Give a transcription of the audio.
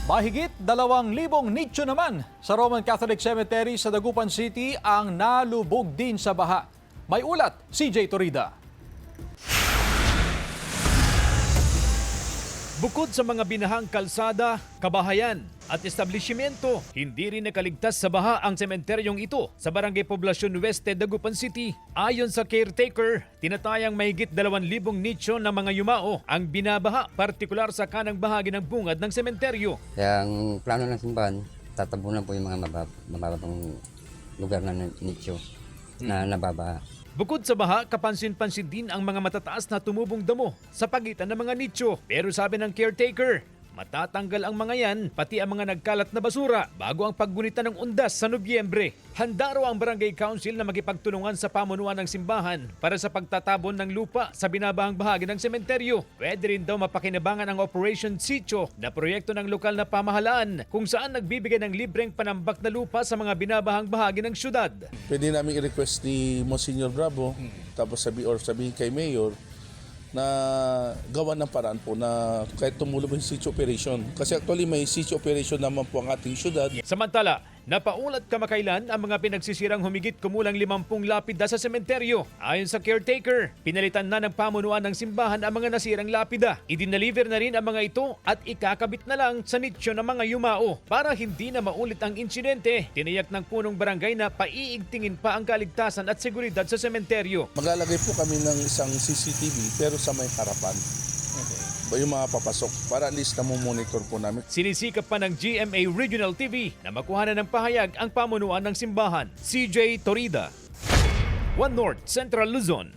Mahigit 2,000 nicho naman sa Roman Catholic Cemetery sa Dagupan City ang nalubog din sa baha. May ulat, CJ Torida. Bukod sa mga binahang kalsada, kabahayan at establishmento, hindi rin nakaligtas sa baha ang sementeryong ito sa Barangay Poblacion Oeste, Dagupan City. Ayon sa caretaker, tinatayang mahigit 2,000 nicho ng mga yumao ang binabaha, partikular sa kanang bahagi ng bungad ng sementeryo. Kaya ang plano ng simbahan, tatabunan po yung mga mababang lugar na nicho na nababaha. Bukod sa baha, kapansin-pansin din ang mga matataas na tumubong damo sa pagitan ng mga nicho. Pero sabi ng caretaker, matatanggal ang mga yan, pati ang mga nagkalat na basura bago ang paggunita ng undas sa Nobyembre. Handa raw ang Barangay Council na makipagtulungan sa pamunuan ng simbahan para sa pagtatabon ng lupa sa binabahang bahagi ng sementeryo. Pwede rin daw mapakinabangan ang Operation Sitio na proyekto ng lokal na pamahalaan kung saan nagbibigay ng libreng panambak na lupa sa mga binabahang bahagi ng syudad. Pwede namin i-request ni Monsignor Bravo, tapos sabihin kay Mayor, na gawa ng paraan po na kahit tumulo po yung siege operation. Kasi actually may siege operation naman po ang ating syudad. Samantala, napaulat kamakailan ang mga pinagsisirang humigit kumulang 50 lapida sa sementeryo. Ayon sa caretaker, pinalitan na ng pamunuan ng simbahan ang mga nasirang lapida. Idineliver na rin ang mga ito at ikakabit na lang sa nicho ng mga yumao. Para hindi na maulit ang insidente, tiniyak ng punong barangay na paiigtingin pa ang kaligtasan at seguridad sa sementeryo. Maglalagay po kami ng isang CCTV pero sa may harapan. Yung mga papasok para at least monitor po namin. Sinisikap pa ng GMA Regional TV na makuhanan ng pahayag ang pamunuan ng simbahan. CJ Torida, One North Central Luzon.